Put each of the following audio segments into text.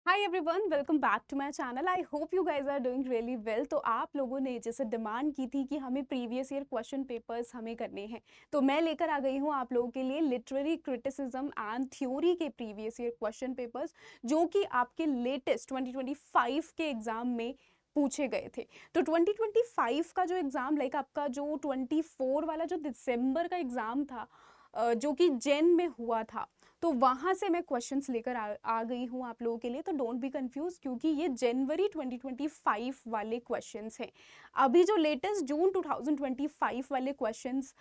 Hi everyone, welcome back to my channel. I hope you guys are doing really well. तो आप लोगों ने जैसे डिमांड की थी कि हमें प्रीवियस ईयर क्वेश्चन पेपर्स हमें करने हैं, तो मैं लेकर आ गई हूँ आप लोगों के लिए लिटरेरी क्रिटिसिज्म एंड थ्योरी के प्रीवियस ईयर क्वेश्चन पेपर्स, जो कि आपके लेटेस्ट 2025 के एग्जाम में पूछे गए थे। तो 2025 का जो एग्ज़ाम लाइक आपका जो 24 वाला जो दिसंबर का एग्ज़ाम था, जो कि जेन में हुआ था, तो वहाँ से मैं क्वेश्चंस लेकर आ गई हूँ आप लोगों के लिए। तो डोंट बी कंफ्यूज, क्योंकि ये जनवरी 2025 वाले क्वेश्चंस हैं। अभी जो लेटेस्ट जून 2025 वाले क्वेश्चंस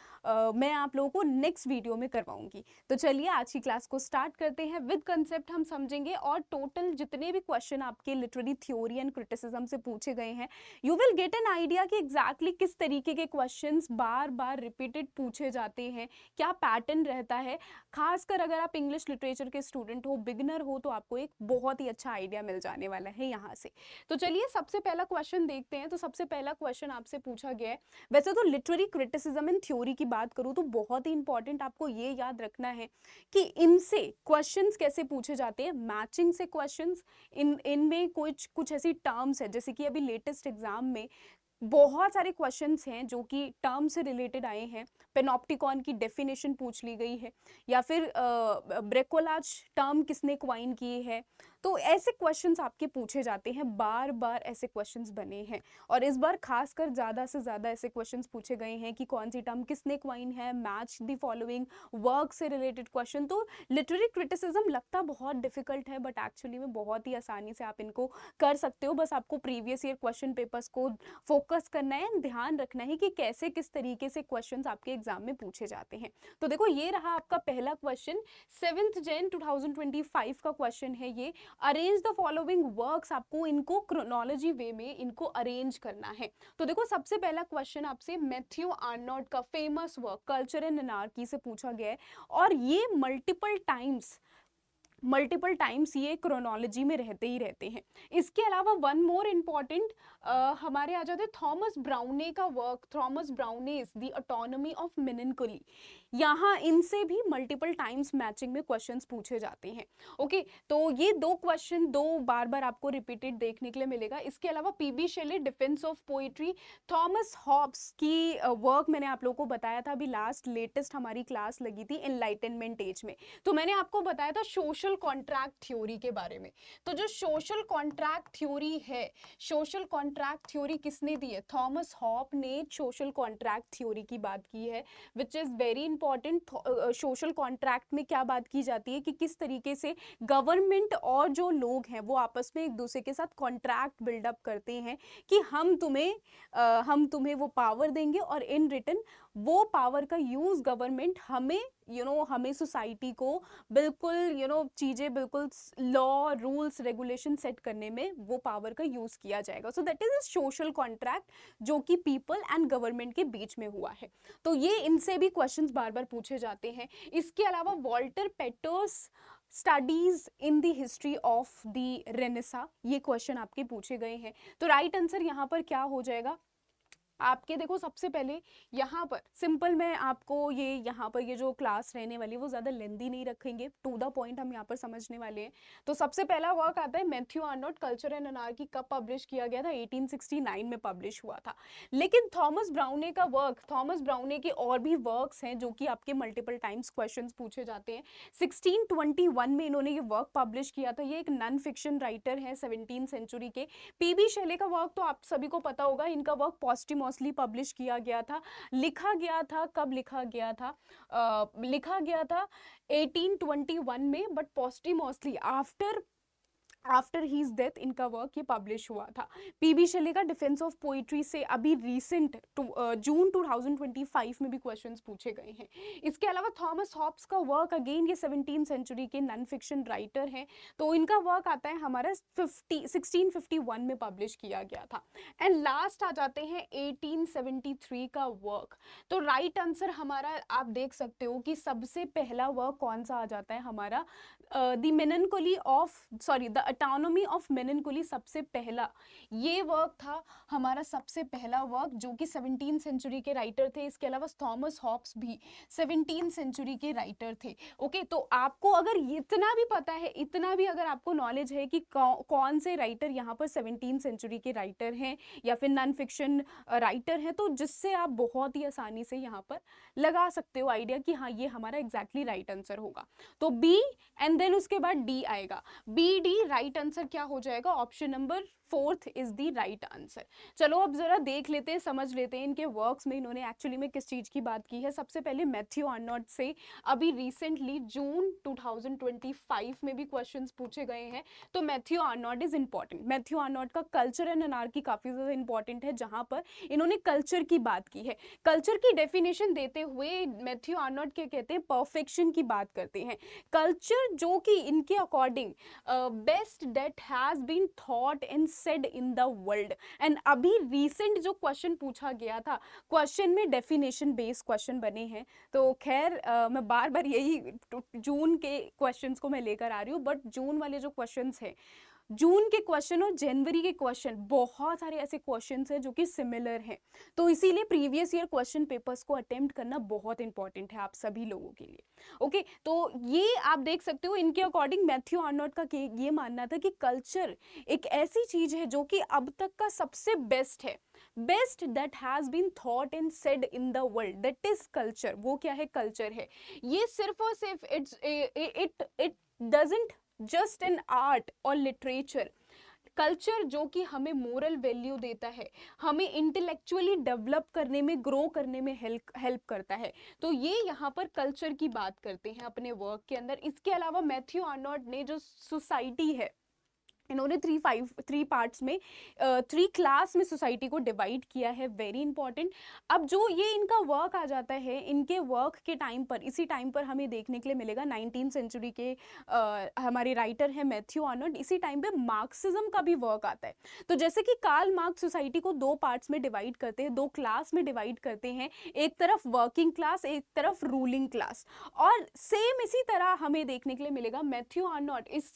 मैं आप लोगों को नेक्स्ट वीडियो में करवाऊंगी। तो चलिए आज की क्लास को स्टार्ट करते हैं। विद कंसेप्ट हम समझेंगे, और टोटल जितने भी क्वेश्चन आपके लिटरेरी थ्योरी एंड क्रिटिसिज्म से पूछे गए हैं, you will get an idea कि एग्जैक्टली किस तरीके के क्वेश्चंस बार बार रिपीटेड पूछे जाते हैं, क्या पैटर्न रहता है। खासकर अगर आप इंग्लिश लिटरेचर के स्टूडेंट हो, बिगिनर हो, तो आपको एक बहुत ही अच्छा आइडिया मिल जाने वाला है यहाँ से। तो चलिए सबसे पहला क्वेश्चन देखते हैं। तो सबसे पहला क्वेश्चन आपसे पूछा गया है, वैसे तो लिटरेरी क्रिटिसिज्म एंड थ्योरी की बात करूँ तो बहुत ही इंपॉर्टेंट आपको ये याद रखना है कि इनसे क्वेश्चंस कैसे पूछे जाते हैं, मैचिंग से क्वेश्चंस। इनमें कुछ कुछ ऐसी टर्म्स है, जैसे कि अभी लेटेस्ट एग्जाम में बहुत सारे क्वेश्चंस हैं जो कि टर्म से रिलेटेड आए हैं। पेनॉप्टिकॉन की डेफिनेशन पूछ ली गई है, या फिर ब्रेकोलाज टर्म किसने क्वाइन की है। तो ऐसे क्वेश्चंस आपके पूछे जाते हैं, बार बार ऐसे क्वेश्चंस बने हैं। और इस बार खासकर ज़्यादा से ज़्यादा ऐसे क्वेश्चंस पूछे गए हैं कि कौन सी टर्म किसने क्वाइन है, मैच द फॉलोइंग, वर्क से रिलेटेड क्वेश्चन। तो लिटरेरी क्रिटिसिज्म लगता बहुत डिफिकल्ट है, बट एक्चुअली में बहुत ही आसानी से आप इनको कर सकते हो। बस आपको प्रीवियस ईयर क्वेश्चन पेपर्स को फोकस करना है, ध्यान रखना है कि कैसे किस तरीके से क्वेश्चंस आपके एग्जाम में पूछे जाते हैं। तो देखो, ये रहा आपका पहला क्वेश्चन, 7 जन 2025 का क्वेश्चन है ये। अरेंज द फॉलोइंग वर्क्स, आपको इनको क्रोनोलॉजी वे में इनको अरेंज करना है। तो देखो, सबसे पहला क्वेश्चन आपसे मैथ्यू आर्नोल्ट का famous work culture and anarchy से पूछा गया है, और ये मल्टीपल टाइम्स ये क्रोनोलॉजी में रहते ही रहते हैं। इसके अलावा वन मोर इम्पॉर्टेंट हमारे आ जाते हैं थॉमस ब्राउने का work, Thomas Browne's the autonomy of मेनिनकुली। यहाँ इनसे भी मल्टीपल टाइम्स मैचिंग में क्वेश्चंस पूछे जाते हैं। ओके, तो ये दो क्वेश्चन दो बार बार आपको रिपीटेड देखने के लिए मिलेगा। इसके अलावा P B Shelley defence of poetry, Thomas Hobbes की वर्क मैंने आप लोगों को बताया था, अभी लास्ट लेटेस्ट हमारी क्लास लगी थी एनलाइटनमेंट एज में। तो मैंने आपको बताया था सोशल कॉन्ट्रैक्ट थ्योरी के बारे में। तो जो सोशल कॉन्ट्रैक्ट थ्योरी है, सोशल कॉन्ट्रैक्ट थ्योरी किसने दी है? थॉमस हॉब ने सोशल कॉन्ट्रैक्ट थ्योरी की बात की है, which is very important. Social contract में क्या बात की जाती है कि किस तरीके से गवर्नमेंट और जो लोग हैं वो आपस में एक दूसरे के साथ कॉन्ट्रैक्ट बिल्डअप करते हैं कि हम तुम्हें वो पावर देंगे, और इन रिटर्न वो पावर का यूज गवर्नमेंट हमें हमें सोसाइटी को बिल्कुल चीज़ें बिल्कुल लॉ रूल्स रेगुलेशन सेट करने में वो पावर का यूज़ किया जाएगा। So that is a social contract जो कि पीपल एंड गवर्नमेंट के बीच में हुआ है। तो ये इनसे भी क्वेश्चंस बार बार पूछे जाते हैं। इसके अलावा Walter पेटर्स studies in the history of the Renaissance, ये क्वेश्चन आपके पूछे गए हैं। तो राइट आंसर यहाँ पर क्या हो जाएगा आपके? देखो, सबसे पहले यहाँ पर सिंपल मैं आपको यहाँ पर ये जो क्लास रहने वाली है वो ज़्यादा लेंदी नहीं रखेंगे, टू द पॉइंट हम यहाँ पर समझने वाले हैं। तो सबसे पहला वर्क आता है Matthew Arnault culture and anarchy, कब पब्लिश किया गया था? 1869 में पब्लिश हुआ था। लेकिन थॉमस ब्राउने का वर्क, थॉमस ब्राउने के और भी वर्क्स हैं जो कि आपके मल्टीपल टाइम्स क्वेश्चन पूछे जाते हैं। 1621 में इन्होंने ये वर्क पब्लिश किया था। ये एक नॉन फिक्शन राइटर है 17th सेंचुरी के। पीबी शेले का वर्क तो आप सभी को पता होगा, इनका वर्क पॉस्टमसली पब्लिश किया गया था। लिखा गया था, कब लिखा गया था? लिखा गया था 1821 में, but posthumously after his death इनका वर्क ये पब्लिश हुआ था। पीबी शेले का डिफेंस ऑफ पोइट्री से अभी रिसेंट जून 2025 में भी क्वेश्चंस पूछे गए हैं। इसके अलावा थॉमस हॉब्स का वर्क, अगेन ये 17th सेंचुरी के नॉन फिक्शन राइटर हैं, तो इनका वर्क आता है हमारा 1651 में पब्लिश किया गया था। एंड लास्ट आ जाते हैं 1873 का वर्क। तो राइट आंसर हमारा आप देख सकते हो कि सबसे पहला वर्क कौन सा आ जाता है हमारा? The मेनिनकोली of sorry the autonomy of मेनिनकोली, सबसे पहला ये वर्क था हमारा, सबसे पहला वर्क जो कि 17th सेंचुरी के राइटर थे। इसके अलावा थॉमस हॉब्स भी 17th सेंचुरी के राइटर थे। ओके, तो आपको अगर इतना भी पता है, इतना भी अगर आपको नॉलेज है कि कौन से राइटर यहाँ पर 17th सेंचुरी के राइटर हैं या फिर नॉन फिक्शन राइटर हैं, तो जिससे आप बहुत ही आसानी से यहाँ पर लगा सकते हो आइडिया कि हाँ ये हमारा एग्जैक्टली राइट आंसर होगा। तो बी एंड देन उसके बाद डी आएगा, बी डी राइट आंसर क्या हो जाएगा, option number 4th is the right answer. चलो अब जरा देख लेते हैं, समझ लेते हैं इनके वर्क्स में इन्होंने एक्चुअली में किस चीज की बात की है। सबसे पहले मैथ्यू आर्नॉट से अभी रिसेंटली जून 2025 में भी क्वेश्चंस पूछे गए हैं, तो मैथ्यू आर्नॉट इज इंपॉर्टेंट। मैथ्यू आर्नॉट का कल्चर एंड अनार्की काफी ज्यादा इंपॉर्टेंट है, जहां पर इन्होंने कल्चर की बात की है। कल्चर की डेफिनेशन देते हुए मैथ्यू आर्नॉट क्या कहते हैं, परफेक्शन की बात करते हैं। कल्चर जो कि इनके according best that has been thought and said in the world. And अभी रिसेंट जो क्वेश्चन पूछा गया था, क्वेश्चन में डेफिनेशन बेस्ड क्वेश्चन बने हैं, तो खैर मैं बार बार यही जून के क्वेश्चंस को मैं लेकर आ रही हूँ, बट जून वाले जो क्वेश्चंस हैं, जून के क्वेश्चन और जनवरी के क्वेश्चन, बहुत सारे ऐसे क्वेश्चंस हैं जो कि सिमिलर हैं, तो इसीलिए प्रीवियस ईयर क्वेश्चन पेपर्स को अटेम्प्ट करना बहुत इंपॉर्टेंट है आप सभी लोगों के लिए। ओके, तो ये आप देख सकते हो इनके अकॉर्डिंग मैथ्यू आर्नॉट का ये मानना था कि कल्चर एक ऐसी चीज है जो कि अब तक का सबसे बेस्ट है, best that has been thought and said in the world, that is culture. वो क्या है, कल्चर है। ये सिर्फ और सिर्फ it doesn't just an art और लिटरेचर। कल्चर जो कि हमें मोरल वैल्यू देता है, हमें इंटेलेक्चुअली डेवलप करने में, ग्रो करने में हेल्प करता है, तो ये यहाँ पर कल्चर की बात करते हैं अपने वर्क के अंदर। इसके अलावा मैथ्यू आर्नॉट ने जो सोसाइटी है, इन्होंने थ्री पार्ट्स में, 3 क्लास में सोसाइटी को डिवाइड किया है, वेरी इंपॉर्टेंट। अब जो ये इनका वर्क आ जाता है, इनके वर्क के टाइम पर, इसी टाइम पर हमें देखने के लिए मिलेगा 19th सेंचुरी के हमारे राइटर है मैथ्यू आर्नॉट, इसी टाइम पे मार्क्सिज्म का भी वर्क आता है। तो जैसे कि कार्ल मार्क्स सोसाइटी को 2 पार्ट्स में डिवाइड करते हैं, 2 क्लास में डिवाइड करते हैं, एक तरफ वर्किंग क्लास, एक तरफ रूलिंग क्लास, और सेम इसी तरह हमें देखने के लिए मिलेगा मैथ्यू आर्नॉट इस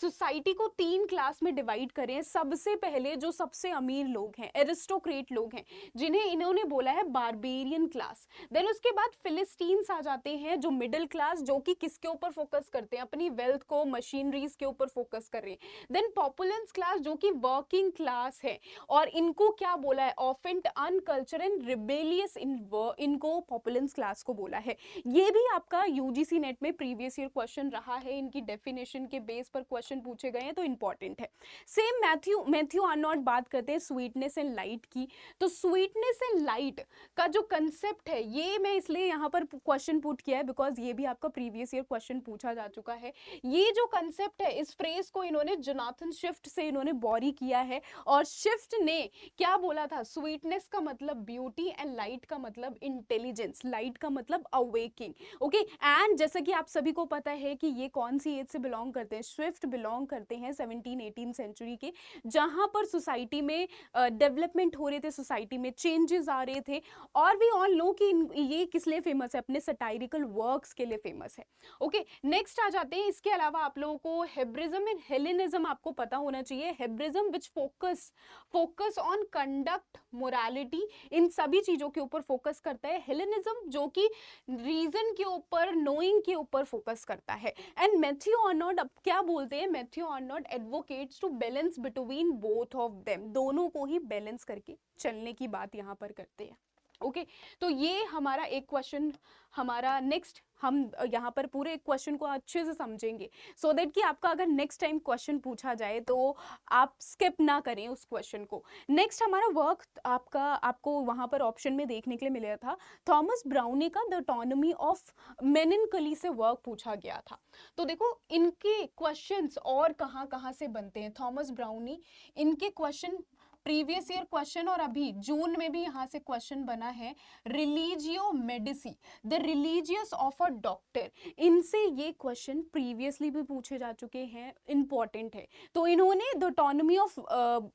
सोसाइटी को 3 क्लास में डिवाइड करें। सबसे पहले जो सबसे अमीर लोग हैं, एरिस्टोक्रेट लोग हैं, जिन्हें इन्होंने बोला है बारबेरियन क्लास। देन उसके बाद फिलिस्टीन्स आ जाते हैं, जो मिडिल क्लास, जो कि किसके ऊपर फोकस करते हैं, अपनी वेल्थ को, मशीनरीज के ऊपर फोकस कर रहे हैं। देन पॉपुलेंस क्लास, जो कि वर्किंग क्लास है, और इनको क्या बोला है, ऑफेंट, अनकल्चर एंड रिबेलियस, इनको पॉपुलेंस क्लास को बोला है। ये भी आपका यूजीसी नेट में प्रीवियस ईयर क्वेश्चन रहा है, इनकी डेफिनेशन के बेस पर क्वेश्चन पूछे गए हैं, तो इंपॉर्टेंट है। सेम मैथ्यू आर्नॉट बात करते हैं स्वीटनेस एंड लाइट की। तो स्वीटनेस एंड लाइट का जो कंसेप्ट है, ये मैं इसलिए यहाँ पर क्वेश्चन पुट किया है बिकॉज ये भी आपका प्रीवियस ईयर क्वेश्चन पूछा जा चुका है। ये जो कंसेप्ट है, इस फ्रेज को इन्होंने जोनाथन स्विफ्ट से इन्होंने बॉरी किया है, और स्विफ्ट ने क्या बोला था, स्वीटनेस का मतलब ब्यूटी एंड लाइट का मतलब इंटेलिजेंस, लाइट का मतलब अवेकिंग। ओके, एंड जैसा कि आप सभी को पता है कि ये कौन सी एज से बिलोंग करते हैं, स्विफ्ट बिलोंग करते हैं 17-18 सेंचुरी के, जहां पर सोसाइटी में डेवलपमेंट हो रहे थे, सोसाइटी में चेंजेस आ रहे थे, और वी ऑल नो कि ये किस लिए फेमस है, अपने सटायरिकल वर्क्स के लिए फेमस है। ओके, नेक्स्ट आ जाते हैं। इसके अलावा आप लोगों को हेब्रिज्म एंड हेलेनिज्म आपको पता होना चाहिए। Hebraism which focus on conduct, morality, इन सभी चीजों के ऊपर फोकस करता है। हेलेनिज्म जो कि रीजन के ऊपर, नोइंग के ऊपर फोकस करता है। एंड मैथ्यू आर्नॉट अब क्या बोलते हैं, Matthew Arnold advocates to balance between both of them, दोनों को ही बैलेंस करके चलने की बात यहाँ पर करते हैं। ओके, तो ये हमारा एक क्वेश्चन, हमारा नेक्स्ट, हम यहाँ पर पूरे क्वेश्चन को अच्छे से समझेंगे सो दैट कि आपका अगर नेक्स्ट टाइम क्वेश्चन पूछा जाए तो आप स्किप ना करें उस क्वेश्चन को। नेक्स्ट हमारा वर्क आपको वहाँ पर ऑप्शन में देखने के लिए मिला था, थॉमस ब्राउनी का द ऑटोनॉमी ऑफ मेनिनकोली से वर्क पूछा गया था। तो देखो इनके क्वेश्चंस और कहाँ कहाँ से बनते हैं, थॉमस ब्राउनी, इनके क्वेश्चन प्रीवियस ईयर क्वेश्चन और अभी जून में भी यहाँ से क्वेश्चन बना है, religio Medici, the religious of a doctor. इनसे ये क्वेश्चन प्रीवियसली भी पूछे जा चुके हैं, इंपॉर्टेंट है। तो इन्होंने द ऑटोनॉमी ऑफ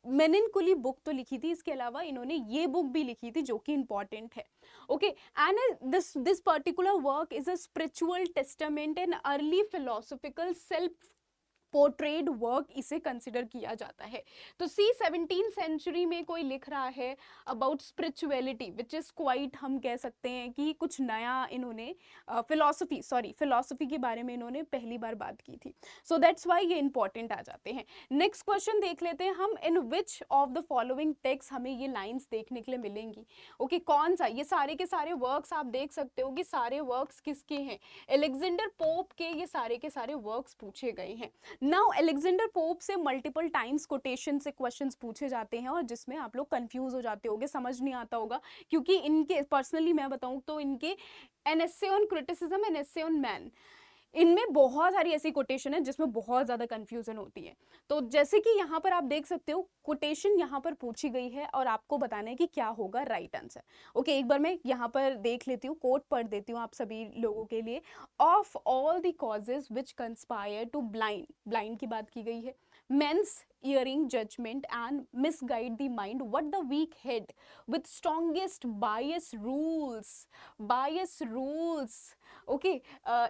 मेनिनकुली बुक तो लिखी थी, इसके अलावा इन्होंने ये बुक भी लिखी थी जो कि इंपॉर्टेंट है। Okay, and this particular work is a spiritual testament and early philosophical self portrayed work इसे कंसिडर किया जाता है। तो सी 17th सेंचुरी में कोई लिख रहा है about spirituality, which is quite, हम कह सकते हैं कि कुछ नया इन्होंने फिलोसफी के बारे में इन्होंने पहली बार बात की थी। सो दैट्स वाई ये इंपॉर्टेंट आ जाते हैं। नेक्स्ट क्वेश्चन देख लेते हैं हम, in which of the following text हमें ये लाइन्स देखने के लिए मिलेंगी। ओके, कौन सा, ये सारे के सारे वर्क्स आप देख सकते हो कि सारे वर्क्स किसके हैं, अलेक्जेंडर पोप के ये सारे के सारे वर्क्स पूछे गए हैं। नाउ अलेक्जेंडर पोप से मल्टीपल टाइम्स कोटेशन से क्वेश्चंस पूछे जाते हैं और जिसमें आप लोग कंफ्यूज हो जाते होगे, समझ नहीं आता होगा, क्योंकि इनके पर्सनली मैं बताऊं तो इनके an essay on criticism, an essay on man, इनमें बहुत सारी ऐसी कोटेशन है जिसमें बहुत ज्यादा कंफ्यूजन होती है। तो जैसे कि यहाँ पर आप देख सकते हो कोटेशन यहाँ पर पूछी गई है और आपको बताना है कि क्या होगा राइट आंसर। ओके, एक बार मैं यहाँ पर देख लेती हूँ, कोट पढ़ देती हूँ आप सभी लोगों के लिए। Of all the causes which conspire to blind की बात की गई है, man's earing judgment and misguide the mind, what the weak head with strongest bias rules, okay,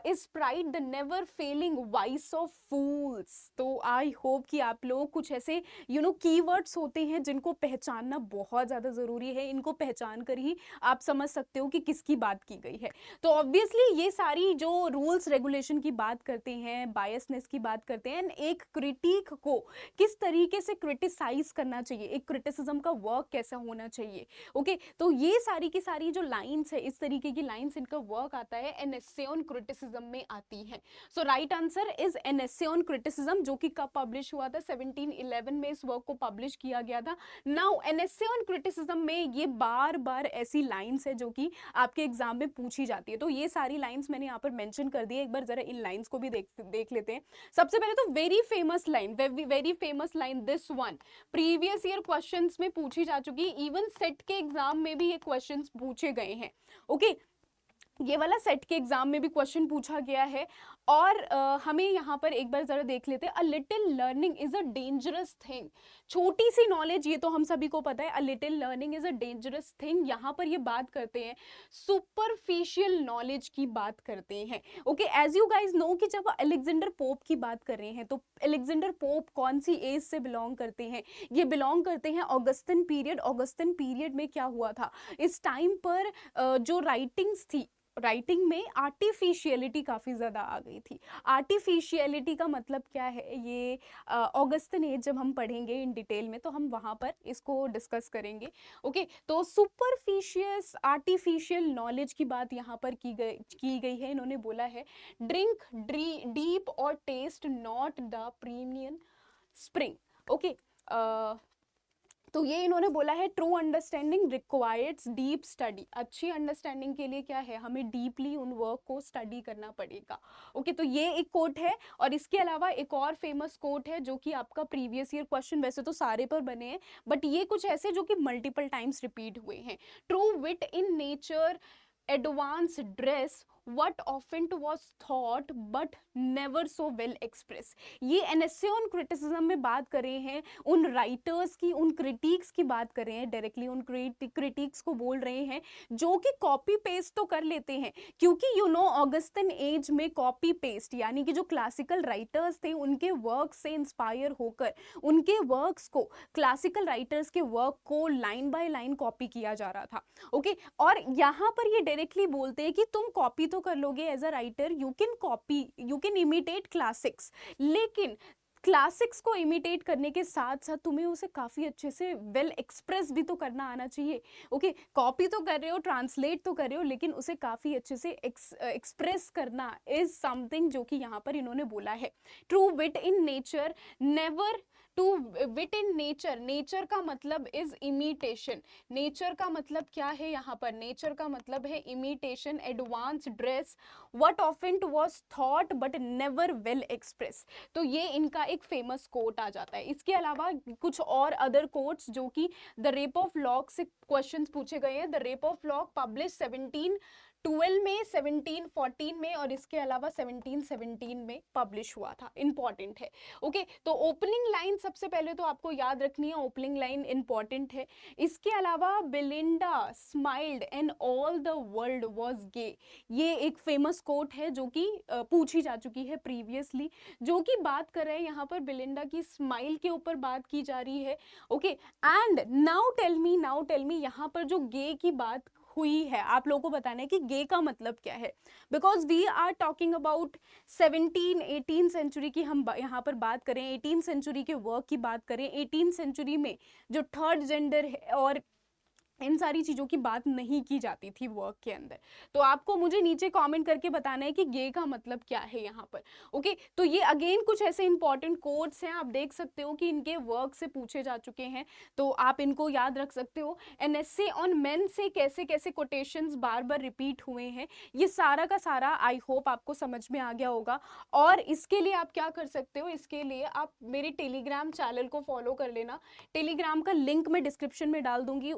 is pride the never failing vice of fools। तो I hope कि आप लोग कुछ ऐसे कीवर्ड्स होते हैं जिनको पहचानना बहुत ज़्यादा ज़रूरी है, इनको पहचान कर ही आप समझ सकते हो कि किसकी बात की गई है। तो ऑब्वियसली ये सारी जो रूल्स रेगुलेशन की बात करते हैं, बायसनेस की बात करते हैं, एक क्रिटिक को किस तरीके से क्रिटिसाइज करना चाहिए, एक क्रिटिसिज्म का वर्क कैसा होना चाहिए। ओके, तो ये सारी की सारी जो लाइंस है, इस तरीके की लाइंस, इनका वर्क आता है एन एस्से ऑन क्रिटिसिज्म में आती है। So right answer is an essay on criticism, जो कि कब पब्लिश हुआ था, 1711 में इस वर्क को पब्लिश किया गया था। Now an essay on criticism में ये बार बार ऐसी लाइंस है जो कि आपके एग्जाम में पूछी जाती है। तो ये सारी लाइंस मैंने यहाँ पर मेंशन कर दी है, एक बार जरा इन लाइंस को भी देख लेते हैं। सबसे पहले तो very famous line this one previous year questions में पूछी जा चुकी है, इवन सेट के एग्जाम में भी ये क्वेश्चंस पूछे गए हैं। ओके, ये वाला सेट के एग्जाम में भी क्वेश्चन पूछा गया है। और हमें यहाँ पर एक बार जरा देख लेते हैं, a little learning is a dangerous thing. छोटी सी नॉलेज, ये तो हम सभी को पता है, a little learning is a dangerous thing. यहाँ पर ये बात करते हैं सुपरफिशियल नॉलेज की बात करते हैं। Okay, as you guys know कि जब अलेक्जेंडर पोप की बात कर रहे हैं तो अलेक्जेंडर पोप कौन सी एज से बिलोंग करते हैं, ये बिलोंग करते हैं ऑगस्टन पीरियड। ऑगस्टन पीरियड में क्या हुआ था, इस टाइम पर जो राइटिंग्स थी, राइटिंग में आर्टिफिशियलिटी काफ़ी ज़्यादा आ गई थी। आर्टिफिशियलिटी का मतलब क्या है, ये ऑगस्टन एज जब हम पढ़ेंगे इन डिटेल में तो हम वहाँ पर इसको डिस्कस करेंगे। ओके, तो सुपरफिशियस आर्टिफिशियल नॉलेज की बात यहाँ पर की गई है। इन्होंने बोला है ड्रिंक डीप और taste not the premium spring. Okay, तो ये इन्होंने बोला है true understanding requires deep study. अच्छी अंडरस्टैंडिंग के लिए क्या है, हमें डीपली उन वर्क को स्टडी करना पड़ेगा। ओके, तो ये एक कोट है। और इसके अलावा एक और फेमस कोट है जो कि आपका प्रीवियस ईयर क्वेश्चन, वैसे तो सारे पर बने हैं बट ये कुछ ऐसे जो कि मल्टीपल टाइम्स रिपीट हुए हैं। True wit in nature advance dress what often was thought but never so well expressed। ये एन एस्से ऑन क्रिटिसिज्म में बात कर रहे हैं, उन राइटर्स की, उन क्रिटिक्स की बात कर रहे हैं, डायरेक्टली उन क्रिटिक्स को बोल रहे हैं जो कि कॉपी पेस्ट तो कर लेते हैं, क्योंकि ऑगस्टन एज में कॉपी पेस्ट यानी कि जो क्लासिकल राइटर्स थे उनके वर्क से इंस्पायर होकर उनके वर्क्स को, क्लासिकल राइटर्स के वर्क को लाइन बाय लाइन कॉपी किया जा रहा था। ओके, और यहाँ पर ये डायरेक्टली बोलते हैं कि तुम कॉपी तो कर लोगे as a writer, you can imitate classics, लेकिन क्लासिक्स को इमिटेट करने के साथ साथ तुम्हें उसे काफ़ी अच्छे से वेल एक्सप्रेस भी तो करना आना चाहिए। ओके, कॉपी तो कर रहे हो, ट्रांसलेट तो कर रहे हो, लेकिन उसे काफ़ी अच्छे से एक्सप्रेस करना इज समथिंग जो कि यहाँ पर इन्होंने बोला है। True wit in nature never to wit in nature, nature का मतलब इज इमिटेशन। नेचर का मतलब क्या है यहाँ पर, नेचर का मतलब है imitation. Advantage dressed what oft was thought but never well expressed. तो ये इनका एक फेमस कोट आ जाता है। इसके अलावा कुछ और अदर कोट्स जो कि द रेप ऑफ लॉक से क्वेश्चंस पूछे गए हैं। The rape of lock publish 1712 में, 1714 में और इसके अलावा 1717 में पब्लिश हुआ था। इंपॉर्टेंट है। ओके, तो ओपनिंग लाइन सबसे पहले तो आपको याद रखनी है, ओपनिंग लाइन इंपॉर्टेंट है। इसके अलावा Belinda smiled and all the world was gay, ये एक फेमस कोट है जो कि पूछी जा चुकी है प्रीवियसली, जो कि बात कर रहे हैं यहाँ पर बिलिंडा की स्माइल के ऊपर बात की जा रही है। Okay, and now tell me यहाँ पर जो गे की बात हुई है, आप लोगों को बताना है कि गे का मतलब क्या है, because we are talking about 18 century की हम यहाँ पर बात करें, 18 सेंचुरी के वर्क की बात करें। 18 सेंचुरी में जो थर्ड जेंडर है और इन सारी चीज़ों की बात नहीं की जाती थी वर्क के अंदर। तो आपको मुझे नीचे कमेंट करके बताना है कि गे का मतलब क्या है यहाँ पर। ओके, तो ये अगेन कुछ ऐसे इंपॉर्टेंट कोड्स हैं, आप देख सकते हो कि इनके वर्क से पूछे जा चुके हैं, तो आप इनको याद रख सकते हो। एन एस्से ऑन मेन से कैसे कैसे कोटेशंस बार बार रिपीट हुए हैं, ये सारा का सारा आई होप आपको समझ में आ गया होगा। और इसके लिए आप क्या कर सकते हो, इसके लिए आप मेरे टेलीग्राम चैनल को फॉलो कर लेना। टेलीग्राम का लिंक मैं डिस्क्रिप्शन में डाल दूंगी।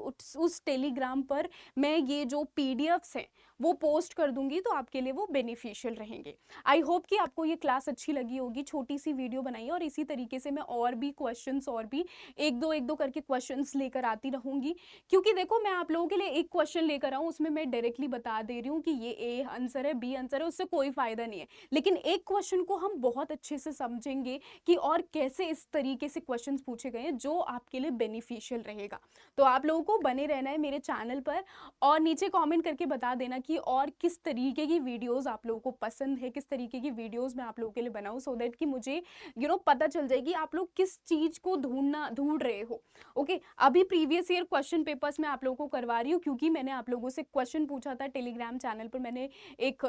उस टेलीग्राम पर मैं ये जो पीडीएफ्स हैं वो पोस्ट कर दूंगी, तो आपके लिए वो बेनिफिशियल रहेंगे। आई होप कि आपको ये क्लास अच्छी लगी होगी। छोटी सी वीडियो बनाई है और इसी तरीके से मैं और भी क्वेश्चंस और भी एक दो करके क्वेश्चंस लेकर आती रहूंगी, क्योंकि देखो मैं आप लोगों के लिए एक क्वेश्चन लेकर आऊँ, उसमें मैं डायरेक्टली बता दे रही हूँ कि ये ए आंसर है, बी आंसर है, उससे कोई फायदा नहीं है। लेकिन एक क्वेश्चन को हम बहुत अच्छे से समझेंगे कि और कैसे इस तरीके से क्वेश्चन पूछे गए हैं जो आपके लिए बेनिफिशियल रहेगा। तो आप लोगों को बने रहना है मेरे चैनल पर और नीचे कमेंट करके बता देना कि और किस तरीके की वीडियोस आप लोगों को पसंद है, किस तरीके की वीडियोस मैं आप लोगों के लिए बनाऊं, सो दैट कि मुझे पता चल जाएगी आप लोग किस चीज को ढूंढ रहे हो। ओके, अभी प्रीवियस ईयर क्वेश्चन पेपर्स मैं आप लोगों को करवा रही हूँ, क्योंकि मैंने आप लोगों से क्वेश्चन पूछा था टेलीग्राम चैनल पर। मैंने एक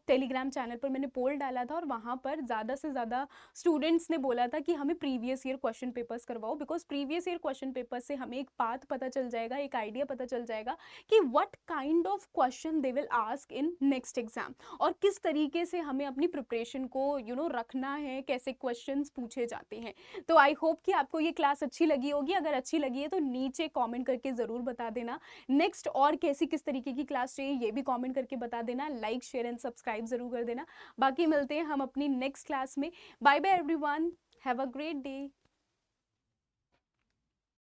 टेलीग्राम चैनल पर मैंने पोल डाला था और वहां पर ज्यादा से ज्यादा स्टूडेंट्स ने बोला था कि हमें प्रीवियस ईयर क्वेश्चन पेपर्स करवाओ, because previous year question paper से हमें एक पाथ पता चल जाएगा, एक आइडिया पता चल जाएगा कि what kind of question they will ask in next exam, और किस तरीके से हमें अपनी प्रिपरेशन को रखना है, कैसे क्वेश्चंस पूछे जाते हैं। तो आई होप कि आपको ये क्लास अच्छी लगी होगी। अगर अच्छी लगी है तो नीचे कमेंट करके ज़रूर बता देना। नेक्स्ट और कैसी किस तरीके की क्लास चाहिए ये भी कमेंट करके बता देना। लाइक शेयर एंड सब्सक्राइब ज़रूर कर देना। बाकी मिलते हैं हम अपनी नेक्स्ट क्लास में। Bye bye everyone, have a great day.